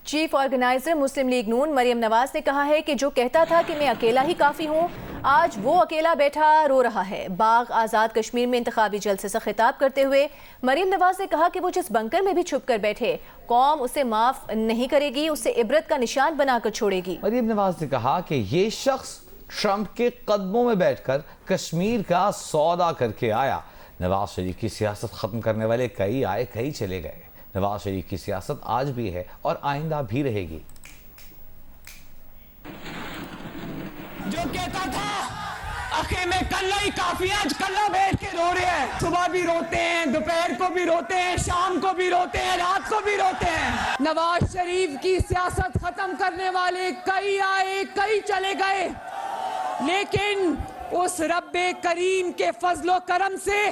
Chief organiser مسلم league نون مریم نواز نے کہا ہے کہ جو کہتا تھا کہ میں اکیلا ہی کافی ہوں، آج وہ اکیلا بیٹھا رو رہا ہے۔ باغ آزاد کشمیر میں انتخابی جلسے سے خطاب کرتے ہوئے مریم نواز نے کہا کہ وہ جس بنکر میں بھی چھپ کر بیٹھے، قوم اسے معاف نہیں کرے گی، اسے عبرت کا نشان بنا کر چھوڑے گی۔ مریم نواز نے کہا کہ یہ شخص ٹرمپ کے قدموں میں بیٹھ کر کشمیر کا سودا کر کے آیا۔ نواز شریف کی سیاست ختم کرنے والے کئی آئے کئی چلے گئے۔ نواز شریف کی سیاست آج بھی ہے اور آئندہ بھی رہے گی۔ جو کہتا تھا آخر میں کلہ ہی کافی ہے، آج کلہ بیٹھ کے رو رہے ہیں۔ صبح بھی روتے ہیں، دوپہر کو بھی روتے ہیں، شام کو بھی روتے ہیں، رات کو بھی روتے ہیں۔ نواز شریف کی سیاست ختم کرنے والے کئی آئے کئی چلے گئے، لیکن اس رب کریم کے فضل و کرم سے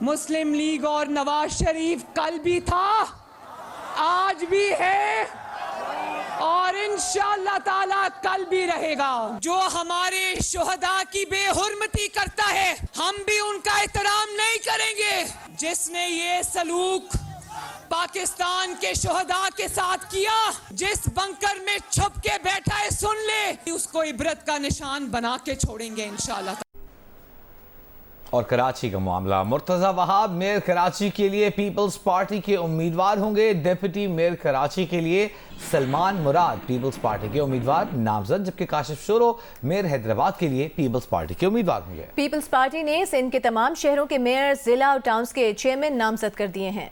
مسلم لیگ اور نواز شریف کل بھی تھا، آج بھی ہے اور انشاءاللہ تعالی کل بھی رہے گا۔ جو ہمارے شہداء کی بے حرمتی کرتا ہے، ہم بھی ان کا احترام نہیں کریں گے۔ جس نے یہ سلوک پاکستان کے شہداء کے ساتھ کیا، جس بنکر میں چھپ کے بیٹھا ہے، سن لے، اس کو عبرت کا نشان بنا کے چھوڑیں گے انشاءاللہ۔ اور کراچی کا معاملہ، مرتضی وہاب میئر کراچی کے لیے پیپلز پارٹی کے امیدوار ہوں گے۔ ڈپٹی میئر کراچی کے لیے سلمان مراد پیپلز پارٹی کے امیدوار نامزد، جبکہ کاشف شورو میئر حیدرآباد کے لیے پیپلز پارٹی کے امیدوار ہوں گے۔ پیپلز پارٹی نے سندھ کے تمام شہروں کے میئر، ضلع اور ٹاؤنز کے چیئرمین نامزد کر دیے ہیں۔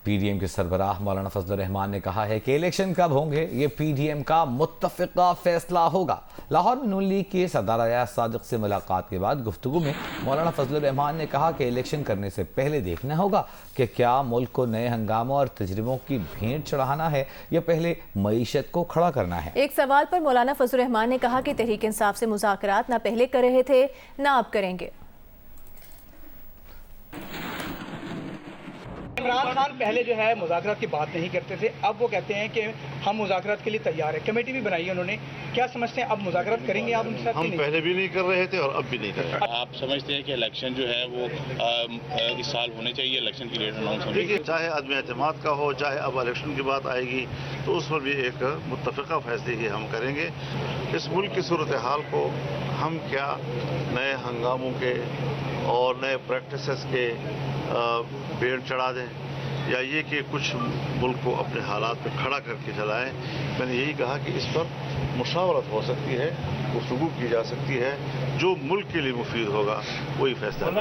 پی ڈی ایم کے سربراہ مولانا فضل الرحمان نے کہا ہے کہ الیکشن کب ہوں گے یہ پی ڈی ایم کا متفقہ فیصلہ ہوگا۔ لاہور میں نون لیگ کے صدر ایاز صادق سے ملاقات کے بعد گفتگو میں مولانا فضل الرحمان نے کہا کہ الیکشن کرنے سے پہلے دیکھنا ہوگا کہ کیا ملک کو نئے ہنگاموں اور تجربوں کی بھیٹ چڑھانا ہے یا پہلے معیشت کو کھڑا کرنا ہے۔ ایک سوال پر مولانا فضل الرحمان نے کہا کہ تحریک انصاف سے مذاکرات نہ پہلے کر رہے تھے نہ اب کریں گے۔ عمران خان پہلے جو ہے مذاکرات کی بات نہیں کرتے تھے، اب وہ کہتے ہیں کہ ہم مذاکرات کے لیے تیار ہیں، کمیٹی بھی بنائی ہے انہوں نے، کیا سمجھتے ہیں اب مذاکرات کریں گے آپ ان کے ساتھ؟ ہم پہلے بھی نہیں کر رہے تھے اور اب بھی نہیں کر رہے۔ آپ سمجھتے ہیں کہ الیکشن جو ہے وہ اس سال ہونے چاہیے، الیکشن کی ڈیٹ اناؤنس ہونے چاہیے؟ چاہے عدم اعتماد کا ہو، چاہے اب الیکشن کی بات آئے گی تو اس پر بھی ایک متفقہ فیصلے ہی ہم کریں گے۔ اس ملک کی صورتحال کو ہم کیا نئے ہنگاموں کے اور نئے پریکٹسز کے بھیڑ چڑھا دیں یا یہ کہ کچھ ملک کو اپنے حالات پہ کھڑا کر کے چلائیں۔ میں نے یہی کہا کہ اس پر مشاورت ہو سکتی ہے، گفتگو کی جا سکتی ہے، جو ملک کے لیے مفید ہوگا وہی فیصلہ۔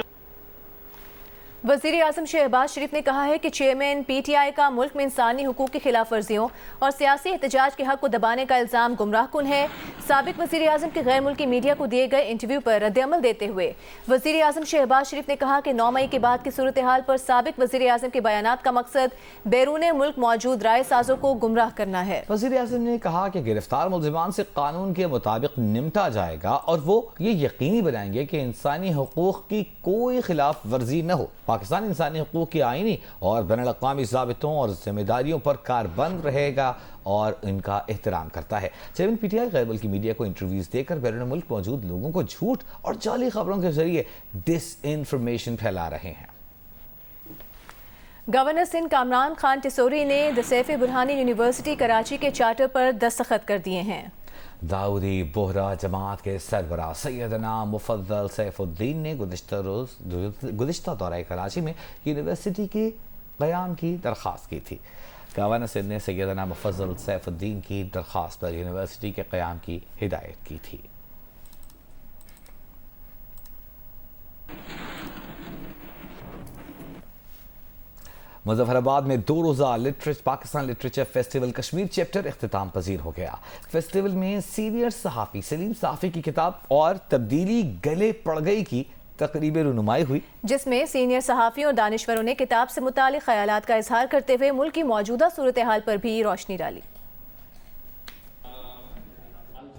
وزیر اعظم شہباز شریف نے کہا ہے کہ چیئرمین پی ٹی آئی کا ملک میں انسانی حقوق کی خلاف ورزیوں اور سیاسی احتجاج کے حق کو دبانے کا الزام گمراہ کن ہے۔ سابق وزیر اعظم کے غیر ملکی میڈیا کو دیے گئے انٹرویو پر رد عمل دیتے ہوئے وزیر اعظم شہباز شریف نے کہا کہ 9 مئی کے بعد کی صورتحال پر سابق وزیر اعظم کے بیانات کا مقصد بیرون ملک موجود رائے سازوں کو گمراہ کرنا ہے۔ وزیر اعظم نے کہا کہ گرفتار ملزمان سے قانون کے مطابق نمٹا جائے گا اور وہ یہ یقینی بنائیں گے کہ انسانی حقوق کی کوئی خلاف ورزی نہ ہو۔ پاکستان انسانی حقوق کی آئینی اور بین الاقوامی ضابطوں اور ذمہ داریوں پر کاربند رہے گا اور ان کا احترام کرتا ہے۔ چیئرمین پی ٹی آئی غیر ملکی میڈیا کو انٹرویوز دے کر بیرون ملک موجود لوگوں کو جھوٹ اور جعلی خبروں کے ذریعے ڈس انفارمیشن پھیلا رہے ہیں۔ گورنر سندھ کامران خان ٹیسوری نے سیف برہانی یونیورسٹی کراچی کے چارٹر پر دستخط کر دیے ہیں۔ داؤدی بوہرا جماعت کے سربراہ سیدنا مفضل سیف الدین نے گزشتہ دورہ کراچی میں یونیورسٹی کے قیام کی درخواست کی تھی۔ گورنر سندھ نے سیدنا مفضل سیف الدین کی درخواست پر یونیورسٹی کے قیام کی ہدایت کی تھی۔ مظفر آباد میں 2 روزہ Pakistan literature festival Kashmir chapter اختتام پذیر ہو گیا۔ فیسٹیول میں سینئر صحافی سلیم صافی کی کتاب اور تبدیلی گلے پڑ گئی کی تقریب رونمائی ہوئی، جس میں سینئر صحافیوں اور دانشوروں نے کتاب سے متعلق خیالات کا اظہار کرتے ہوئے ملک کی موجودہ صورتحال پر بھی روشنی ڈالی۔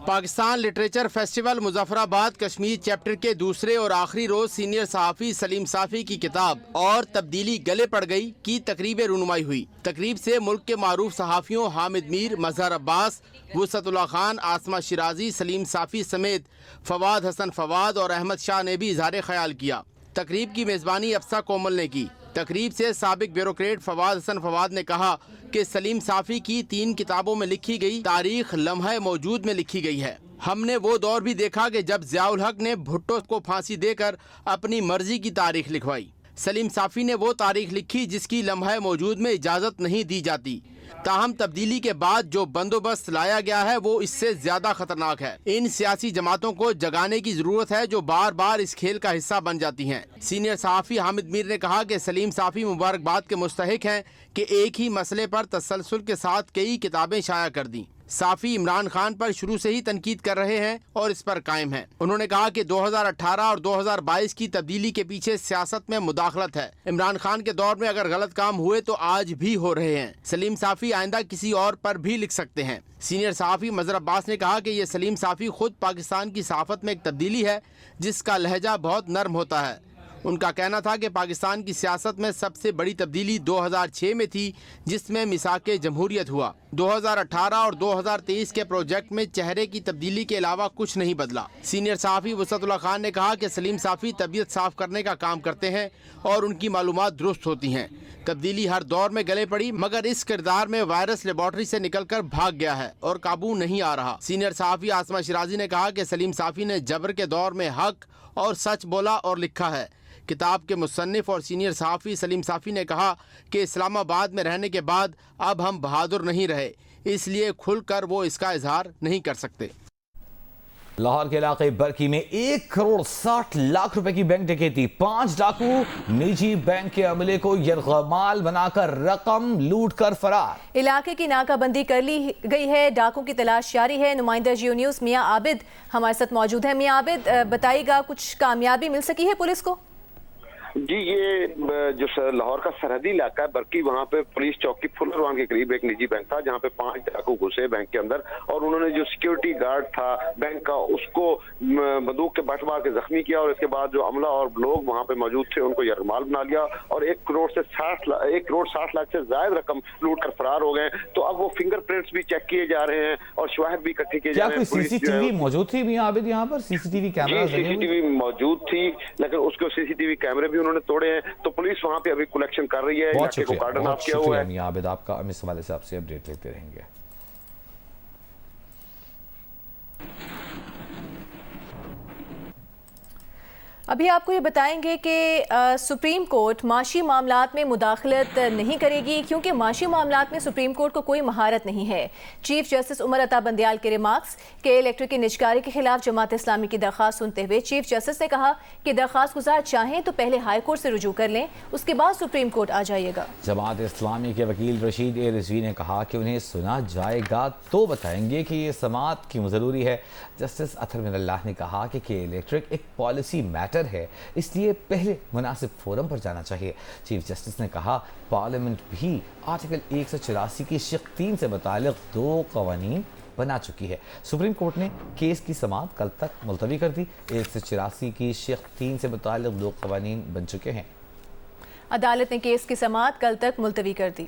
Pakistan literature festival Muzaffarabad Kashmir chapter کے دوسرے اور آخری روز سینئر صحافی سلیم صافی کی کتاب اور تبدیلی گلے پڑ گئی کی تقریب رونمائی ہوئی۔ تقریب سے ملک کے معروف صحافیوں حامد میر، مظہر عباس، وسعت اللہ خان، آسمہ شیرازی، سلیم صافی سمیت فواد حسن فواد اور احمد شاہ نے بھی اظہار خیال کیا۔ تقریب کی میزبانی افسا کومل نے کی۔ تقریب سے سابق بیوروکریٹ فواد حسن فواد نے کہا کہ سلیم صافی کی 3 کتابوں میں لکھی گئی تاریخ لمحہ موجود میں لکھی گئی ہے۔ ہم نے وہ دور بھی دیکھا کہ جب ضیاء الحق نے بھٹو کو پھانسی دے کر اپنی مرضی کی تاریخ لکھوائی۔ سلیم صافی نے وہ تاریخ لکھی جس کی لمحہ موجود میں اجازت نہیں دی جاتی، تاہم تبدیلی کے بعد جو بندوبست لایا گیا ہے وہ اس سے زیادہ خطرناک ہے۔ ان سیاسی جماعتوں کو جگانے کی ضرورت ہے جو بار بار اس کھیل کا حصہ بن جاتی ہیں۔ سینئر صحافی حامد میر نے کہا کہ سلیم صافی مبارکباد کے مستحق ہیں کہ ایک ہی مسئلے پر تسلسل کے ساتھ کئی کتابیں شائع کر دیں۔ صافی عمران خان پر شروع سے ہی تنقید کر رہے ہیں اور اس پر قائم ہیں۔ انہوں نے کہا کہ 2018 اور 2022 کی تبدیلی کے پیچھے سیاست میں مداخلت ہے۔ عمران خان کے دور میں اگر غلط کام ہوئے تو آج بھی ہو رہے ہیں۔ سلیم صافی آئندہ کسی اور پر بھی لکھ سکتے ہیں۔ سینئر صحافی مظہر عباس نے کہا کہ یہ سلیم صافی خود پاکستان کی صحافت میں ایک تبدیلی ہے جس کا لہجہ بہت نرم ہوتا ہے۔ ان کا کہنا تھا کہ پاکستان کی سیاست میں سب سے بڑی تبدیلی 2006 میں تھی جس میں میثاق جمہوریت ہوا۔ 2018 اور 2023 کے پروجیکٹ میں چہرے کی تبدیلی کے علاوہ کچھ نہیں بدلا۔ سینئر صحافی وسعت اللہ خان نے کہا کہ سلیم صافی طبیعت صاف کرنے کا کام کرتے ہیں اور ان کی معلومات درست ہوتی ہیں۔ تبدیلی ہر دور میں گلے پڑی مگر اس کردار میں وائرس لیبارٹری سے نکل کر بھاگ گیا ہے اور قابو نہیں آ رہا۔ سینئر صحافی آسمہ شیرازی نے کہا کہ سلیم صافی نے جبر کے دور میں حق اور سچ بولا اور لکھا ہے۔ کتاب کے مصنف اور سینئر صحافی سلیم صافی نے کہا کہ اسلام آباد میں رہنے کے بعد اب ہم بہادر نہیں رہے، اس لیے کھل کر وہ اس کا اظہار نہیں کر سکتے۔ لاہور کے علاقے برکی میں 1 کروڑ 60 لاکھ روپے کی بینک ڈکیتی، 5 ڈاکو نجی بینک کے عملے کو یرغمال بنا کر رقم لوٹ کر فرار۔ علاقے کی ناکہ بندی کر لی گئی ہے، ڈاکو کی تلاش جاری ہے۔ نمائندہ جیو نیوز میاں عابد ہمارے ساتھ موجود ہیں۔ میاں عابد بتائیے گا کچھ کامیابی مل سکی ہے پولیس کو؟ جی، یہ جو لاہور کا سرحدی علاقہ ہے برکی، وہاں پہ پولیس چوکی فلروان کے قریب ایک نجی بینک تھا جہاں پہ 5 ڈاکو گھسے بینک کے اندر، اور انہوں نے جو سیکیورٹی گارڈ تھا بینک کا اس کو بندوق کے بٹ مار کے زخمی کیا، اور اس کے بعد جو عملہ اور لوگ وہاں پہ موجود تھے ان کو یرغمال بنا لیا اور 1 کروڑ 60 لاکھ سے زائد رقم لوٹ کر فرار ہو گئے۔ تو اب وہ فنگر پرنٹس بھی چیک کیے جا رہے ہیں اور شواہد بھی اکٹھے کیے جا رہے ہیں۔ کیا کوئی سی سی ٹی وی موجود تھی میاں عابد یہاں پر؟ سی سی ٹی وی کیمرہ؟ سی سی ٹی وی موجود تھی لیکن اس کو سی سی ٹی وی کیمرے بھی انہوں نے توڑے ہیں، تو پولیس وہاں پہ ابھی کلیکشن کر رہی ہے۔ بہت شکریہ شکریہ عابد، آپ کا اس حوالے سے آپ سے اپڈیٹ لیتے رہیں گے۔ ابھی آپ کو یہ بتائیں گے کہ سپریم کورٹ معاشی معاملات میں مداخلت نہیں کرے گی کیونکہ معاشی معاملات میں سپریم کورٹ کو کوئی مہارت نہیں ہے۔ چیف جسٹس عمر عطا بندیال کے ریمارکس کہ الیکٹرک کی نجکاری کے خلاف جماعت اسلامی کی درخواست سنتے ہوئے چیف جسٹس نے کہا کہ درخواست گزار چاہیں تو پہلے ہائی کورٹ سے رجوع کر لیں، اس کے بعد سپریم کورٹ آ جائیے گا۔ جماعت اسلامی کے وکیل رشید اے رضوی نے کہا کہ انہیں سنا جائے گا تو بتائیں گے کہ یہ سماعت کیوں ضروری ہے۔ جسٹس اطہر من اللہ نے کہا کہ الیکٹرک ایک پالیسی میٹر ہے، اس لیے پہلے مناسب فورم پر جانا چاہیے۔ چیف جسٹس نے کہا پارلیمنٹ بھی آرٹیکل 184 کی شق 3 سے متعلق 2 قوانین بنا چکی ہے۔ سپریم کورٹ نے کیس کی سماعت کل تک ملتوی کر دی۔ 184 کی شق 3 سے متعلق 2 قوانین بن چکے ہیں۔ عدالت نے کیس کی سماعت کل تک ملتوی کر دی۔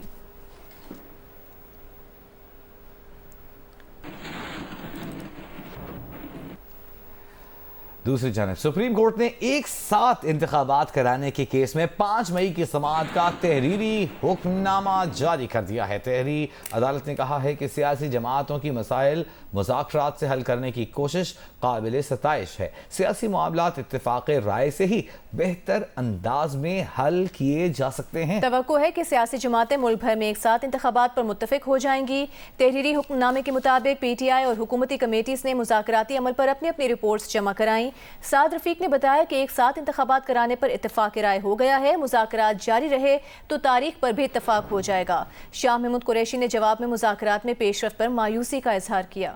دوسری جانب سپریم کورٹ نے ایک ساتھ انتخابات کرانے کے کیس میں 5 مئی کی سماعت کا تحریری حکم نامہ جاری کر دیا ہے۔ تحریری عدالت نے کہا ہے کہ سیاسی جماعتوں کی مسائل مذاکرات سے حل کرنے کی کوشش قابل ستائش ہے۔ سیاسی معاملات اتفاق رائے سے ہی بہتر انداز میں حل کیے جا سکتے ہیں۔ توقع ہے کہ سیاسی جماعتیں ملک بھر میں ایک ساتھ انتخابات پر متفق ہو جائیں گی۔ تحریری حکم نامے کے مطابق پی ٹی آئی اور حکومتی کمیٹیز نے مذاکراتی عمل پر اپنی اپنی رپورٹس جمع کرائیں۔ سعد رفیق نے بتایا کہ ایک ساتھ انتخابات کرانے پر اتفاق رائے ہو گیا ہے، مذاکرات جاری رہے تو تاریخ پر بھی اتفاق ہو جائے گا۔ شاہ محمود قریشی نے جواب میں مذاکرات میں پیش رفت پر مایوسی کا اظہار کیا۔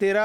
13